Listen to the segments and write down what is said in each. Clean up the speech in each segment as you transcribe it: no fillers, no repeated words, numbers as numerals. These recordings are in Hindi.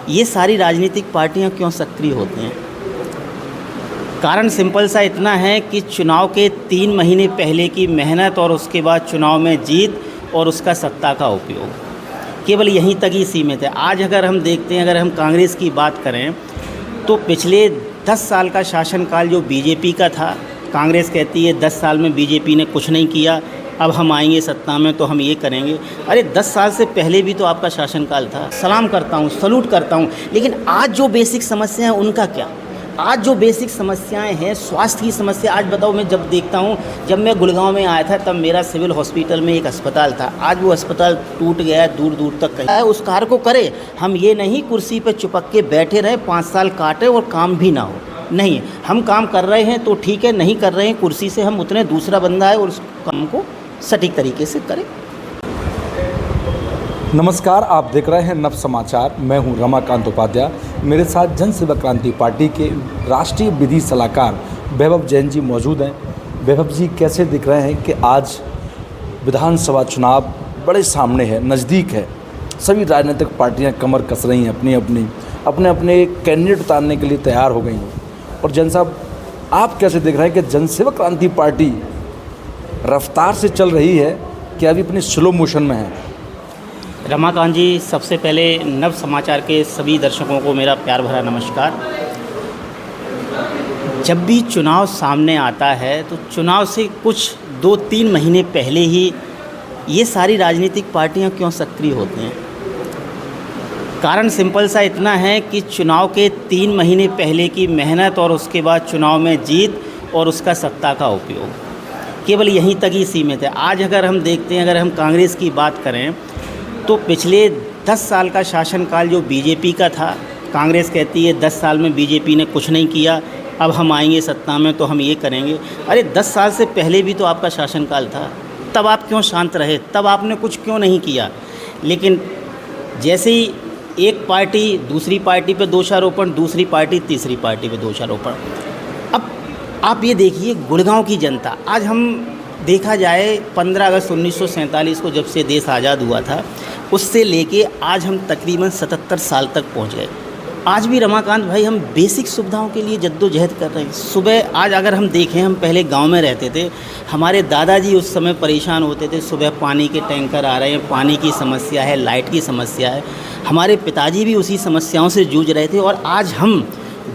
ये सारी राजनीतिक पार्टियां क्यों सक्रिय होती हैं? कारण सिंपल सा इतना है कि चुनाव के 3 महीने पहले की मेहनत और उसके बाद चुनाव में जीत और उसका सत्ता का उपयोग केवल यहीं तक ही सीमित है। आज अगर हम देखते हैं, अगर हम कांग्रेस की बात करें तो पिछले 10 साल का शासनकाल जो बीजेपी का था, कांग्रेस कहती है 10 साल में बीजेपी ने कुछ नहीं किया, अब हम आएंगे सत्ता में तो हम ये करेंगे। अरे 10 साल से पहले भी तो आपका शासनकाल था। सलाम करता हूँ, सलूट करता हूँ, लेकिन आज जो बेसिक समस्या है उनका क्या? आज जो बेसिक समस्याएं हैं, स्वास्थ्य की समस्या, आज बताओ, मैं जब देखता हूँ, जब मैं गुड़गांव में आया था तब मेरा सिविल हॉस्पिटल में एक अस्पताल था, आज वो अस्पताल टूट गया है, दूर दूर तक कहीं। उस कार्य को करे, हम ये नहीं कुर्सी पे चिपक के बैठे रहे 5 साल काटे और काम भी ना हो। नहीं, हम काम कर रहे हैं तो ठीक है, नहीं कर रहे हैं कुर्सी से हम उतने, दूसरा बंदा है और उस काम को सटीक तरीके से करें। नमस्कार, आप देख रहे हैं नव समाचार। मैं हूं रमाकांत उपाध्याय। मेरे साथ जन सेवा क्रांति पार्टी के राष्ट्रीय विधि सलाहकार वैभव जैन जी मौजूद हैं। वैभव जी, कैसे दिख रहे हैं कि आज विधानसभा चुनाव बड़े सामने है, नज़दीक है, सभी राजनीतिक पार्टियां कमर कस रही हैं, अपने अपने कैंडिडेट उतारने के लिए तैयार हो गई हैं। और जैन साहब, आप कैसे देख रहे हैं कि जन सेवा क्रांति पार्टी रफ्तार से चल रही है कि अभी अपनी स्लो मोशन में है? रमाकांत जी, सबसे पहले नव समाचार के सभी दर्शकों को मेरा प्यार भरा नमस्कार। जब भी चुनाव सामने आता है तो चुनाव से कुछ 2-3 महीने पहले ही ये सारी राजनीतिक पार्टियां क्यों सक्रिय होती हैं? कारण सिंपल सा इतना है कि चुनाव के 3 महीने पहले की मेहनत और उसके बाद चुनाव में जीत और उसका सत्ता का उपयोग केवल यहीं तक ही सीमित है। आज अगर हम देखते हैं, अगर हम कांग्रेस की बात करें तो पिछले 10 साल का शासनकाल जो बीजेपी का था, कांग्रेस कहती है 10 साल में बीजेपी ने कुछ नहीं किया, अब हम आएंगे सत्ता में तो हम ये करेंगे। अरे 10 साल से पहले भी तो आपका शासनकाल था, तब आप क्यों शांत रहे? तब आपने कुछ क्यों नहीं किया? लेकिन जैसे ही एक पार्टी दूसरी पार्टी पे दोषारोपण, दूसरी पार्टी तीसरी पार्टी पे दोषारोपण। अब आप ये देखिए, गुड़गांव की जनता, आज हम देखा जाए 15 अगस्त 1947 को जब से देश आज़ाद हुआ था, उससे लेके आज हम तकरीबन 77 साल तक पहुंच गए। आज भी रमाकांत भाई हम बेसिक सुविधाओं के लिए जद्दोजहद कर रहे हैं। सुबह आज अगर हम देखें, हम पहले गांव में रहते थे, हमारे दादाजी उस समय परेशान होते थे, सुबह पानी के टैंकर आ रहे हैं, पानी की समस्या है, लाइट की समस्या है। हमारे पिताजी भी उसी समस्याओं से जूझ रहे थे और आज हम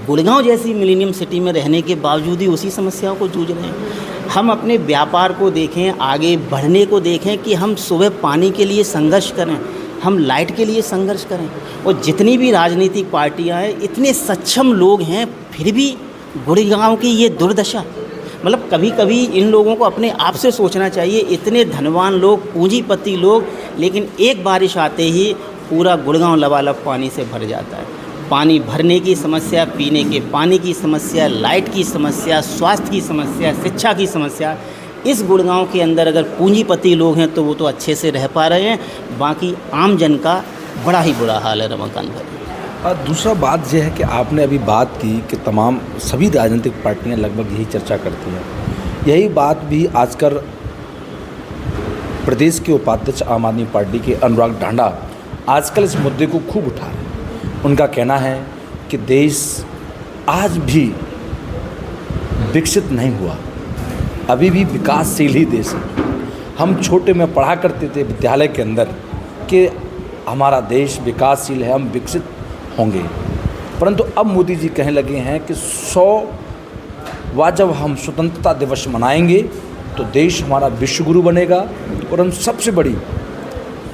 गुड़गांव जैसी मिलेनियम सिटी में रहने के बावजूद ही उसी समस्याओं को जूझ रहे हैं। हम अपने व्यापार को देखें, आगे बढ़ने को देखें कि हम सुबह पानी के लिए संघर्ष करें, हम लाइट के लिए संघर्ष करें। और जितनी भी राजनीतिक पार्टियां हैं, इतने सक्षम लोग हैं, फिर भी गुड़गांव की ये दुर्दशा। मतलब कभी कभी इन लोगों को अपने आप से सोचना चाहिए। इतने धनवान लोग, पूंजीपति लोग, लेकिन एक बारिश आते ही पूरा गुड़गांव लबालब पानी से भर जाता है। पानी भरने की समस्या, पीने के पानी की समस्या, लाइट की समस्या, स्वास्थ्य की समस्या, शिक्षा की समस्या। इस गुड़गांव के अंदर अगर पूंजीपति लोग हैं तो वो तो अच्छे से रह पा रहे हैं, बाकी आम जन का बड़ा ही बुरा हाल है रमाकांत भाई। दूसरा बात यह है कि आपने अभी बात की कि तमाम सभी राजनीतिक पार्टियां लगभग यही चर्चा करती हैं। यही बात भी आजकल प्रदेश के उपाध्यक्ष आम आदमी पार्टी के अनुराग ढांडा आजकल इस मुद्दे को खूब उठा रहे हैं। उनका कहना है कि देश आज भी विकसित नहीं हुआ, अभी भी विकासशील ही देश है। हम छोटे में पढ़ा करते थे विद्यालय के अंदर कि हमारा देश विकासशील है, हम विकसित होंगे, परंतु अब मोदी जी कहने लगे हैं कि 100वां जब हम स्वतंत्रता दिवस मनाएंगे तो देश हमारा विश्वगुरु बनेगा और हम सबसे बड़ी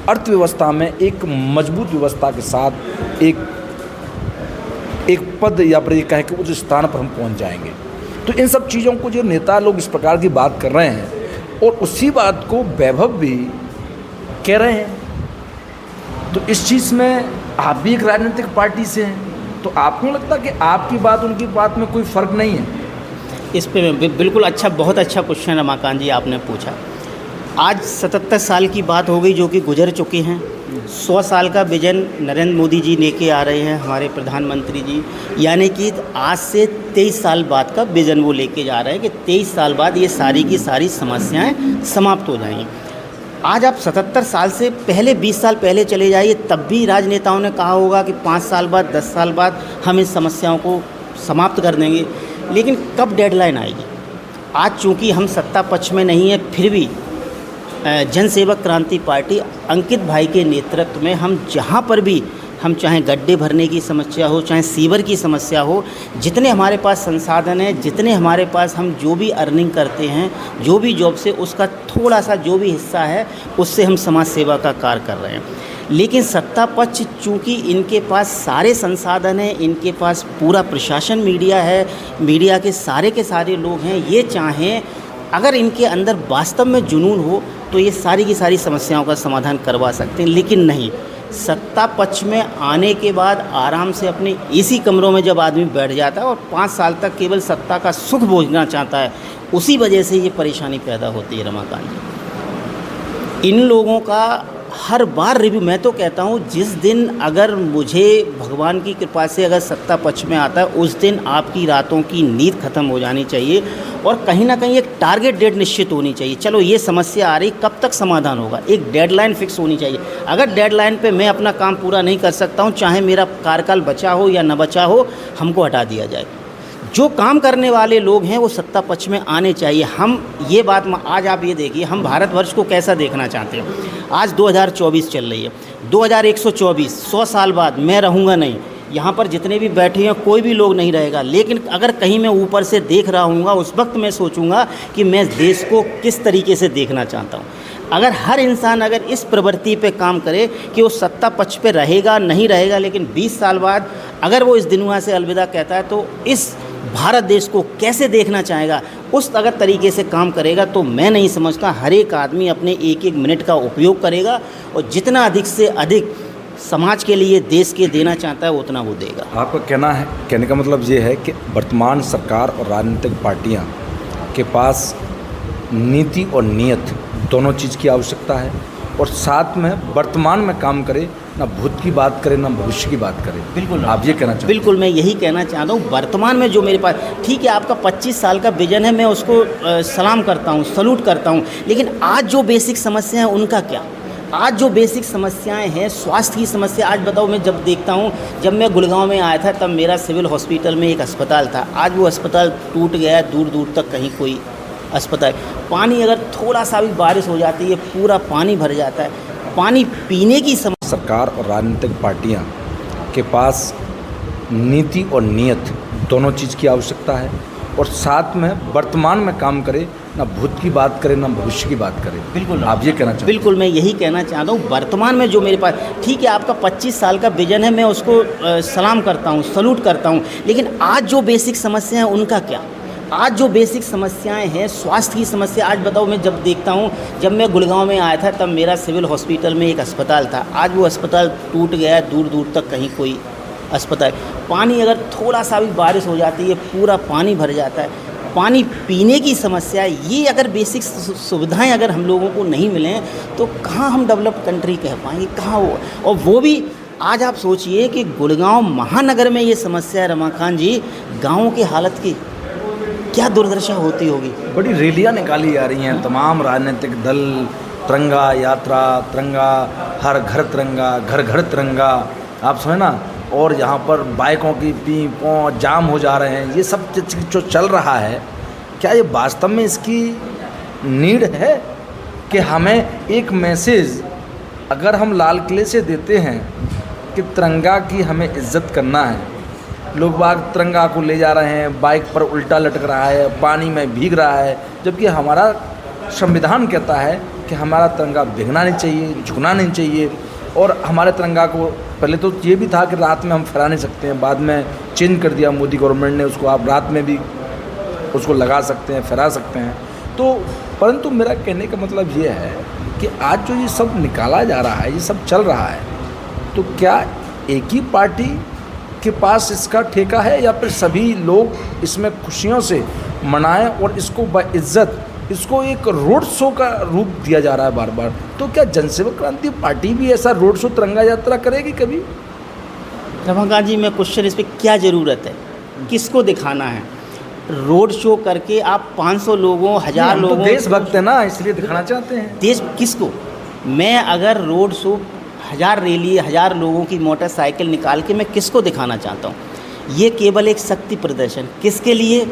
अर्थव्यवस्था में एक मजबूत व्यवस्था के साथ एक पद या फिर ये कहें कि उस स्थान पर हम पहुंच जाएंगे। तो इन सब चीज़ों को जो नेता लोग इस प्रकार की बात कर रहे हैं और उसी बात को वैभव भी कह रहे हैं, तो इस चीज़ में आप भी एक राजनीतिक पार्टी से हैं, तो आपको लगता कि आपकी बात उनकी बात में कोई फ़र्क नहीं है? इस पे बिल्कुल अच्छा, बहुत अच्छा क्वेश्चन रमाकांत जी आपने पूछा। आज 77 साल की बात हो गई जो कि गुजर चुके हैं। 100 साल का विजन नरेंद्र मोदी जी लेके आ रहे हैं, हमारे प्रधानमंत्री जी, यानी कि आज से 23 साल बाद का विजन वो लेके जा रहे हैं कि 23 साल बाद ये सारी की सारी समस्याएं समाप्त हो जाएंगी। आज आप 77 साल से पहले 20 साल पहले चले जाइए, तब भी राजनेताओं ने कहा होगा कि 5 साल बाद 10 साल बाद हम इन समस्याओं को समाप्त कर देंगे, लेकिन कब डेडलाइन आएगी? आज चूँकि हम सत्ता पक्ष में नहीं है, फिर भी जनसेवक क्रांति पार्टी अंकित भाई के नेतृत्व में हम जहाँ पर भी, हम चाहे गड्ढे भरने की समस्या हो, चाहे सीवर की समस्या हो, जितने हमारे पास संसाधन हैं, जितने हमारे पास हम जो भी अर्निंग करते हैं, जो भी जॉब से, उसका थोड़ा सा जो भी हिस्सा है उससे हम समाज सेवा का कार्य कर रहे हैं। लेकिन सत्ता पक्ष चूँकि इनके पास सारे संसाधन हैं, इनके पास पूरा प्रशासन, मीडिया है, मीडिया के सारे लोग हैं, ये चाहें अगर इनके अंदर वास्तव में जुनून हो तो ये सारी की सारी समस्याओं का समाधान करवा सकते हैं। लेकिन नहीं, सत्ता पक्ष में आने के बाद आराम से अपने एसी कमरों में जब आदमी बैठ जाता है और 5 साल तक केवल सत्ता का सुख भोगना चाहता है, उसी वजह से ये परेशानी पैदा होती है। रमाकांत जी, इन लोगों का हर बार रिव्यू, मैं तो कहता हूँ जिस दिन अगर मुझे भगवान की कृपा से अगर सत्ता पक्ष में आता है, उस दिन आपकी रातों की नींद खत्म हो जानी चाहिए और कहीं ना कहीं एक टारगेट डेट निश्चित होनी चाहिए। चलो ये समस्या आ रही, कब तक समाधान होगा, एक डेडलाइन फिक्स होनी चाहिए। अगर डेडलाइन पे मैं अपना काम पूरा नहीं कर सकता हूँ, चाहे मेरा कार्यकाल बचा हो या न बचा हो, हमको हटा दिया जाए। जो काम करने वाले लोग हैं वो सत्ता पक्ष में आने चाहिए। हम ये बात, आज आप ये देखिए, हम भारतवर्ष को कैसा देखना चाहते हैं। आज 2024 चल रही है, 2124, 100 साल बाद मैं रहूँगा नहीं, यहाँ पर जितने भी बैठे हैं कोई भी लोग नहीं रहेगा, लेकिन अगर कहीं मैं ऊपर से देख रहा हूँगा, उस वक्त मैं सोचूंगा कि मैं देश को किस तरीके से देखना चाहता हूँ। अगर हर इंसान अगर इस प्रवृत्ति पे काम करे कि वो सत्ता पक्ष पे रहेगा नहीं रहेगा, लेकिन 20 साल बाद अगर वो इस दुनिया से अलविदा कहता है तो इस भारत देश को कैसे देखना चाहेगा, उस अगर तरीके से काम करेगा तो मैं नहीं समझता हर एक आदमी अपने एक मिनट का उपयोग करेगा और जितना अधिक से अधिक समाज के लिए, देश के देना चाहता है उतना वो देगा। आपका कहने का मतलब ये है कि वर्तमान सरकार और राजनीतिक पार्टियां के पास नीति और नियत दोनों चीज़ की आवश्यकता है और साथ में वर्तमान में काम करे, ना भूत की बात करे ना भविष्य की बात करे। बिल्कुल, आप ये कहना चाहते हैं? बिल्कुल, मैं यही कहना चाहता हूँ। वर्तमान में जो मेरे पास, ठीक है आपका 25 साल का विजन है, मैं उसको सलाम करता हूँ, सलूट करता हूँ, लेकिन आज जो बेसिक समस्या है उनका क्या? आज जो बेसिक समस्याएं हैं, स्वास्थ्य की समस्या, आज बताओ, मैं जब देखता हूँ, जब मैं गुड़गांव में आया था तब मेरा सिविल हॉस्पिटल में एक अस्पताल था, आज वो अस्पताल टूट गया है, दूर दूर तक कहीं कोई अस्पताल। पानी अगर थोड़ा सा भी बारिश हो जाती है पूरा पानी भर जाता है, पानी पीने की समस्या। सरकार और राजनीतिक पार्टियां के पास नीति और नियत दोनों चीज़ की आवश्यकता है और साथ में वर्तमान में काम करे, ना भूत की बात करे ना भविष्य की बात करे। बिल्कुल, आप ये कहना चाहते हैं? बिल्कुल, मैं यही कहना चाहता हूँ। वर्तमान में जो मेरे पास, ठीक है आपका 25 साल का विजन है, मैं उसको सलाम करता हूँ, सलूट करता हूँ, लेकिन आज जो बेसिक समस्या है उनका क्या? आज जो बेसिक समस्याएं हैं, स्वास्थ्य की समस्या, आज बताओ, मैं जब देखता हूँ, जब मैं गुड़गांव में आया था तब मेरा सिविल हॉस्पिटल में एक अस्पताल था, आज वो अस्पताल टूट गया है, दूर दूर तक कहीं कोई अस्पताल। पानी अगर थोड़ा सा भी बारिश हो जाती है पूरा पानी भर जाता है, पानी पीने की समस्या। ये अगर बेसिक सुविधाएं अगर हम लोगों को नहीं मिलें तो कहाँ हम डेवलप्ड कंट्री कह पाएंगे, कहाँ वो? और वो भी आज आप सोचिए कि गुड़गांव महानगर में ये समस्या है रमाकांत जी, गाँव की हालत की क्या दुर्दशा होती होगी। बड़ी रैलियां निकाली जा रही हैं, तमाम राजनीतिक दल, तिरंगा यात्रा, तिरंगा हर घर तिरंगा, घर घर तिरंगा, आप समझे ना, और यहाँ पर बाइकों की पी पौ जाम हो जा रहे हैं। ये सब जो चल रहा है, क्या ये वास्तव में इसकी नीड है कि हमें एक मैसेज अगर हम लाल किले से देते हैं कि तिरंगा की हमें इज्जत करना है, लोग बाग तिरंगा को ले जा रहे हैं, बाइक पर उल्टा लटक रहा है, पानी में भीग रहा है, जबकि हमारा संविधान कहता है कि हमारा तिरंगा भीगना नहीं चाहिए, झुकना नहीं चाहिए। और हमारे तिरंगा को पहले तो ये भी था कि रात में हम फहरा नहीं सकते हैं, बाद में चेंज कर दिया मोदी गवर्नमेंट ने उसको, आप रात में भी उसको लगा सकते हैं, फहरा सकते हैं। तो परंतु मेरा कहने का मतलब ये है कि आज जो ये सब निकाला जा रहा है, ये सब चल रहा है, तो क्या एक ही पार्टी के पास इसका ठेका है या फिर सभी लोग इसमें खुशियों से मनाएं और इसको बाइज्जत, इसको एक रोड शो का रूप दिया जा रहा है बार बार? तो क्या जनसेवक क्रांति पार्टी भी ऐसा रोड शो तिरंगा यात्रा करेगी कभी? रमाकांत जी, मैं क्वेश्चन, इस पर क्या ज़रूरत है, किसको दिखाना है? रोड शो करके आप 500 लोगों, 1000 लोगों, देशभक्त है ना, इसलिए दिखाना चाहते हैं। देश किसको? मैं अगर रोड शो 1000 रैली 1000 लोगों की मोटरसाइकिल निकाल के मैं किसको दिखाना चाहता हूँ? ये केवल एक शक्ति प्रदर्शन, किसके लिए?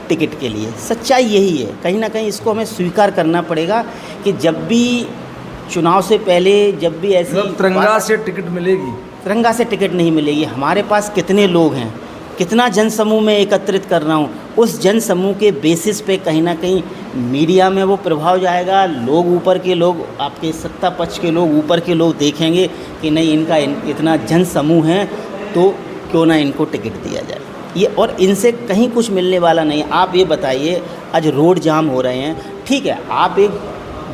टिकट के लिए। सच्चाई यही है, कहीं ना कहीं इसको हमें स्वीकार करना पड़ेगा कि जब भी चुनाव से पहले, जब भी ऐसी तिरंगा से टिकट मिलेगी, तिरंगा से टिकट नहीं मिलेगी। हमारे पास कितने लोग हैं, कितना जनसमूह मैं एकत्रित कर रहा हूँ, उस जनसमूह के बेसिस पे कहीं ना कहीं मीडिया में वो प्रभाव जाएगा। लोग ऊपर के लोग, आपके सत्ता पक्ष के लोग, ऊपर के लोग देखेंगे कि नहीं इनका इतना जनसमूह है तो क्यों ना इनको टिकट दिया जाए। ये और इनसे कहीं कुछ मिलने वाला नहीं। आप ये बताइए, आज रोड जाम हो रहे हैं, ठीक है, आप एक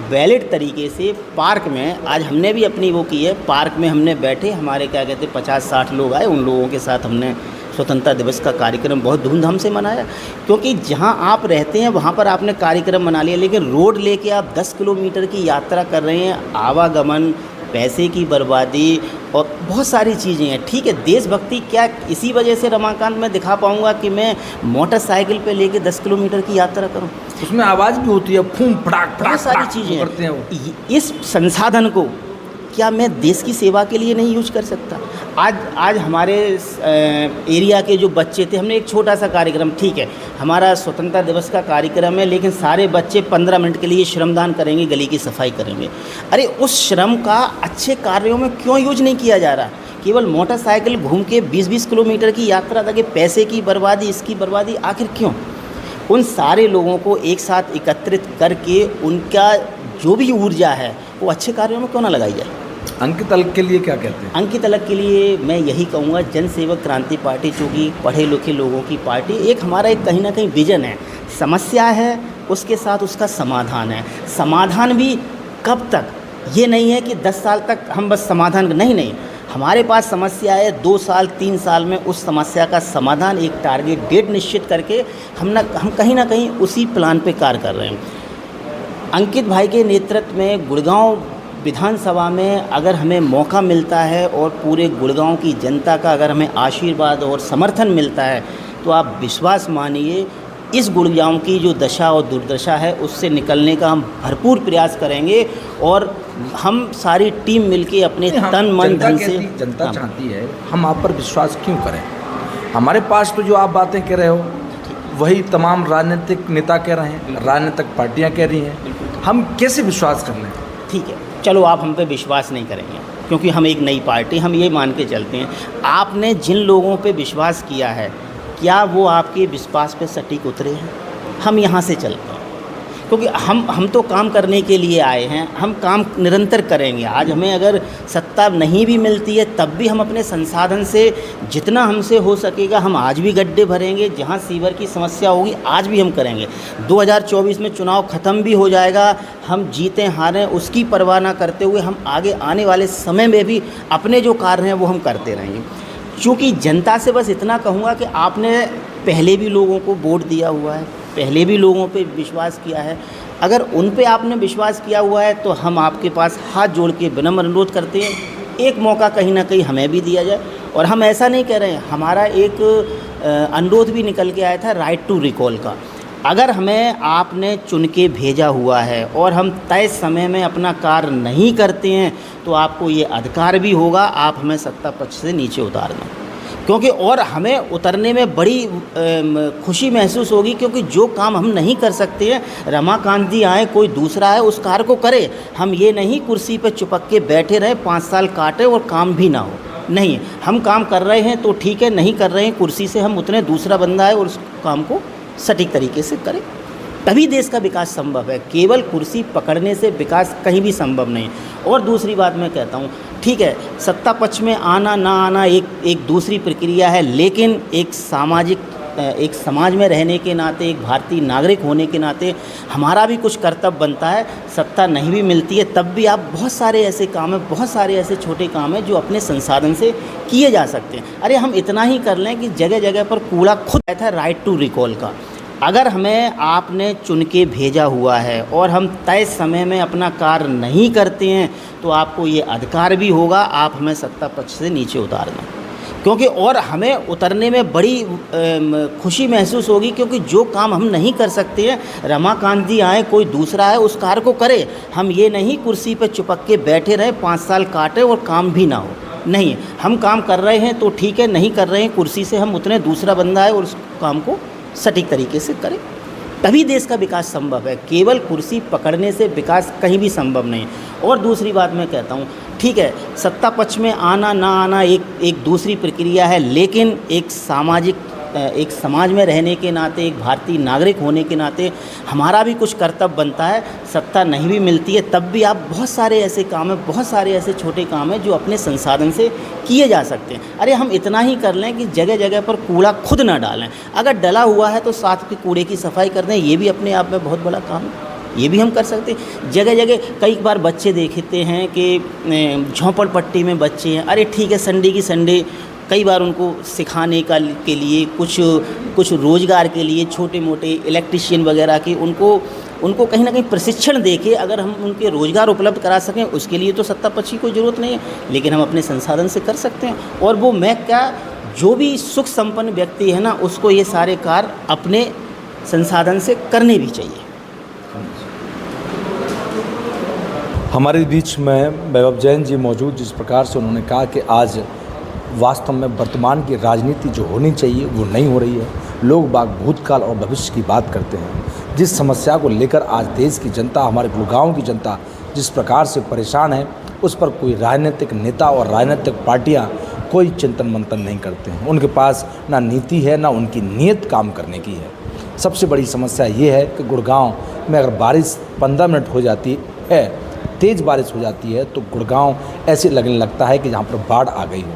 वैलिड तरीके से पार्क में, आज हमने भी अपनी वो की है, पार्क में हमने बैठे, हमारे क्या कहते 50-60 लोग आए, उन लोगों के साथ हमने स्वतंत्रता दिवस का कार्यक्रम बहुत धूमधाम से मनाया। क्योंकि जहां आप रहते हैं वहां पर आपने कार्यक्रम मना लिया, लेकिन रोड लेके आप 10 किलोमीटर की यात्रा कर रहे हैं, आवागमन, पैसे की बर्बादी और बहुत सारी चीज़ें हैं। ठीक है, देशभक्ति क्या इसी वजह से रमाकांत मैं दिखा पाऊँगा कि मैं मोटरसाइकिल पे लेके 10 किलोमीटर की यात्रा करूँ? उसमें आवाज़ भी होती है, फूम फटाक बहुत सारी चीज़ें करते हैं वो। इस संसाधन को क्या मैं देश की सेवा के लिए नहीं यूज कर सकता? आज हमारे एरिया के जो बच्चे थे, हमने एक छोटा सा कार्यक्रम, ठीक है, हमारा स्वतंत्रता दिवस का कार्यक्रम है, लेकिन सारे बच्चे 15 मिनट के लिए श्रमदान करेंगे, गली की सफाई करेंगे। अरे उस श्रम का अच्छे कार्यों में क्यों यूज नहीं किया जा रहा? केवल मोटरसाइकिल घूम के 20-20 किलोमीटर की यात्रा तक पैसे की बर्बादी, इसकी बर्बादी, आखिर क्यों? उन सारे लोगों को एक साथ एकत्रित करके उनका जो भी ऊर्जा है वो अच्छे कार्यों में क्यों ना लगाई जाए? अंकित अलग के लिए क्या कहते हैं? अंकित अलग के लिए मैं यही कहूँगा, जनसेवक क्रांति पार्टी चूँकि पढ़े लिखे लोगों की पार्टी, एक हमारा एक कहीं ना कहीं विजन है, समस्या है उसके साथ उसका समाधान है। समाधान भी कब तक, ये नहीं है कि 10 साल तक हम बस समाधान, नहीं, हमारे पास समस्या है, 2 साल 3 साल में उस समस्या का समाधान, एक टारगेट डेट निश्चित करके हम कहीं ना कहीं उसी प्लान पे कार्य कर रहे हैं। अंकित भाई के नेतृत्व में गुड़गांव विधानसभा में अगर हमें मौका मिलता है और पूरे गुड़गांव की जनता का अगर हमें आशीर्वाद और समर्थन मिलता है, तो आप विश्वास मानिए इस गुड़गांव की जो दशा और दुर्दशा है उससे निकलने का हम भरपूर प्रयास करेंगे। और हम सारी टीम मिलके अपने तन मन धन से, जनता चाहती है, हम आप पर विश्वास क्यों करें? हमारे पास तो जो आप बातें कह रहे हो वही तमाम राजनीतिक नेता कह रहे हैं, राजनीतिक पार्टियां कह रही हैं, हम कैसे विश्वास कर लें? ठीक है, चलो आप हम पे विश्वास नहीं करेंगे क्योंकि हम एक नई पार्टी, हम ये मान के चलते हैं आपने जिन लोगों पे विश्वास किया है, क्या वो आपके विश्वास पे सटीक उतरे हैं? हम यहाँ से चलते हैं क्योंकि हम तो काम करने के लिए आए हैं, हम काम निरंतर करेंगे। आज हमें अगर सत्ता नहीं भी मिलती है तब भी हम अपने संसाधन से जितना हमसे हो सकेगा हम आज भी गड्ढे भरेंगे, जहाँ सीवर की समस्या होगी आज भी हम करेंगे। 2024 में चुनाव ख़त्म भी हो जाएगा, हम जीतें हारें उसकी परवाह ना करते हुए हम आगे आने वाले समय में भी अपने जो कार्य हैं वो हम करते रहेंगे। चूँकि जनता से बस इतना कहूँगा कि आपने पहले भी लोगों को वोट दिया हुआ है, पहले भी लोगों पे विश्वास किया है, अगर उन पे आपने विश्वास किया हुआ है तो हम आपके पास हाथ जोड़ के विनम्र अनुरोध करते हैं, एक मौका कहीं ना कहीं हमें भी दिया जाए। और हम ऐसा नहीं कह रहे हैं, हमारा एक अनुरोध भी निकल के आया था राइट टू रिकॉल का। अगर हमें आपने चुन के भेजा हुआ है और हम तय समय में अपना कार्य नहीं करते हैं तो आपको ये अधिकार भी होगा आप हमें सत्ता पक्ष से नीचे उतार दें, क्योंकि और हमें उतरने में बड़ी खुशी महसूस होगी, क्योंकि जो काम हम नहीं कर सकते हैं, रमाकांत जी आए, कोई दूसरा है उस कार्य को करे। हम ये नहीं कुर्सी पर चिपक के बैठे रहे 5 साल काटे और काम भी ना हो, नहीं, हम काम कर रहे हैं तो ठीक है, नहीं कर रहे हैं कुर्सी से हम उतने, दूसरा बंदा है और उस काम को सटीक तरीके से करें, तभी देश का विकास संभव है। केवल कुर्सी पकड़ने से विकास कहीं भी संभव नहीं। और दूसरी बात मैं कहता हूँ, ठीक है, सत्ता पक्ष में आना ना आना एक दूसरी प्रक्रिया है, लेकिन एक समाज में रहने के नाते, एक भारतीय नागरिक होने के नाते हमारा भी कुछ कर्तव्य बनता है। सत्ता नहीं भी मिलती है तब भी आप बहुत सारे ऐसे काम हैं, बहुत सारे ऐसे छोटे काम हैं जो अपने संसाधन से किए जा सकते हैं। अरे हम इतना ही कर लें कि जगह जगह पर कूड़ा खुद आया था राइट टू रिकॉल का। अगर हमें आपने चुन के भेजा हुआ है और हम तय समय में अपना कार्य नहीं करते हैं तो आपको ये अधिकार भी होगा आप हमें सत्ता पक्ष से नीचे उतार दें, क्योंकि और हमें उतरने में बड़ी खुशी महसूस होगी, क्योंकि जो काम हम नहीं कर सकते हैं, रमाकांत जी आए, कोई दूसरा है उस कार्य को करे। हम ये नहीं कुर्सी पे चिपक के बैठे रहें, 5 साल काटे और काम भी ना हो। नहीं, हम काम कर रहे हैं तो ठीक है, नहीं कर रहे हैं कुर्सी से हम उतने, दूसरा बंदा है और उस काम को सटीक तरीके से करें, तभी देश का विकास संभव है। केवल कुर्सी पकड़ने से विकास कहीं भी संभव नहीं। और दूसरी बात मैं कहता हूँ, ठीक है, सत्ता पक्ष में आना ना आना एक दूसरी प्रक्रिया है, लेकिन एक समाज में रहने के नाते, एक भारतीय नागरिक होने के नाते हमारा भी कुछ कर्तव्य बनता है। सत्ता नहीं भी मिलती है तब भी आप बहुत सारे ऐसे काम हैं, बहुत सारे ऐसे छोटे काम हैं जो अपने संसाधन से किए जा सकते हैं। अरे हम इतना ही कर लें कि जगह जगह पर कूड़ा खुद ना डालें, अगर डला हुआ है तो साथ के कूड़े की सफाई कर दें, ये भी अपने आप में बहुत बड़ा काम है, ये भी हम कर सकते हैं। जगह जगह कई बार बच्चे देखते हैं कि झोंपड़पट्टी में बच्चे हैं, अरे ठीक है, संडे की संडे कई बार उनको सिखाने के लिए कुछ रोज़गार के लिए छोटे मोटे इलेक्ट्रीशियन वगैरह के उनको कहीं ना कहीं प्रशिक्षण देके अगर हम उनके रोज़गार उपलब्ध करा सकें, उसके लिए तो सत्ता पक्ष की कोई ज़रूरत नहीं है, लेकिन हम अपने संसाधन से कर सकते हैं। और वो मैं क्या, जो भी सुख संपन्न व्यक्ति है ना, उसको ये सारे कार्य अपने संसाधन से करने भी चाहिए। हमारे बीच में वैभव जैन जी मौजूद, जिस प्रकार से उन्होंने कहा कि आज वास्तव में वर्तमान की राजनीति जो होनी चाहिए वो नहीं हो रही है। लोग बाग भूतकाल और भविष्य की बात करते हैं। जिस समस्या को लेकर आज देश की जनता, हमारे गुड़गांव की जनता जिस प्रकार से परेशान है, उस पर कोई राजनीतिक नेता और राजनीतिक पार्टियां कोई चिंतन मंथन नहीं करते हैं। उनके पास ना नीति है, ना उनकी नीयत काम करने की है। सबसे बड़ी समस्या ये है कि गुड़गांव में अगर बारिश 15 मिनट हो जाती है, तेज़ बारिश हो जाती है, तो गुड़गांव ऐसे लगने लगता है कि जहाँ पर बाढ़ आ गई हो।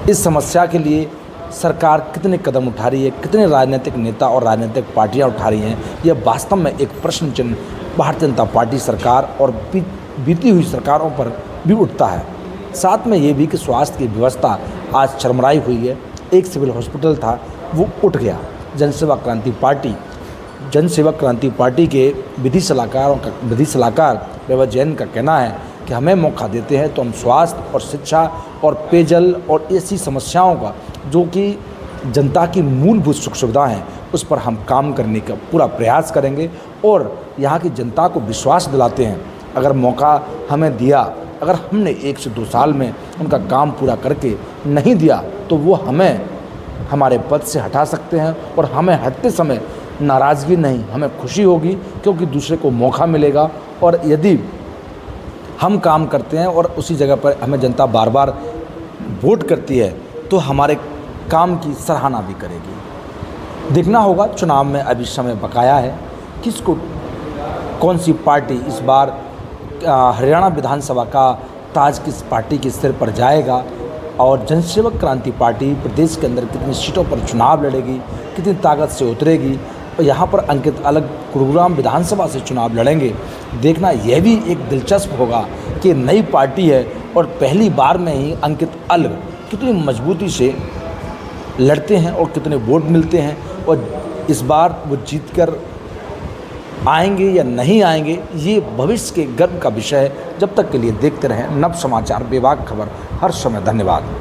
इस समस्या के लिए सरकार कितने कदम उठा रही है, कितने राजनीतिक नेता और राजनीतिक पार्टियां उठा रही हैं, यह वास्तव में एक प्रश्न चिन्ह भारतीय जनता पार्टी सरकार और बीती हुई सरकारों पर भी उठता है। साथ में ये भी कि स्वास्थ्य की व्यवस्था आज चरमराई हुई है। एक सिविल हॉस्पिटल था, वो उठ गया। जनसेवा क्रांति पार्टी के विधि सलाहकार वैभव जैन का कहना है कि हमें मौका देते हैं तो हम स्वास्थ्य और शिक्षा और पेयजल और ऐसी समस्याओं का, जो कि जनता की मूलभूत सुख सुविधा हैं, उस पर हम काम करने का पूरा प्रयास करेंगे। और यहाँ की जनता को विश्वास दिलाते हैं, अगर मौका हमें दिया, अगर हमने 1 से 2 साल में उनका काम पूरा करके नहीं दिया तो वो हमें हमारे पद से हटा सकते हैं। और हमें हटते समय नाराज़गी नहीं, हमें खुशी होगी, क्योंकि दूसरे को मौका मिलेगा। और यदि हम काम करते हैं और उसी जगह पर हमें जनता बार बार वोट करती है, तो हमारे काम की सराहना भी करेगी। देखना होगा, चुनाव में अभी समय बकाया है, किसको, कौन सी पार्टी इस बार हरियाणा विधानसभा का ताज किस पार्टी के सिर पर जाएगा, और जनसेवक क्रांति पार्टी प्रदेश के अंदर कितनी सीटों पर चुनाव लड़ेगी, कितनी ताकत से उतरेगी। और यहाँ पर अंकित अलग गुरुग्राम विधानसभा से चुनाव लड़ेंगे। देखना यह भी एक दिलचस्प होगा कि नई पार्टी है और पहली बार में ही अंकित अलग कितनी मजबूती से लड़ते हैं और कितने वोट मिलते हैं, और इस बार वो जीतकर आएंगे या नहीं आएंगे, ये भविष्य के गर्व का विषय है। जब तक के लिए देखते रहें नव समाचार, बेबाक खबर हर समय। धन्यवाद।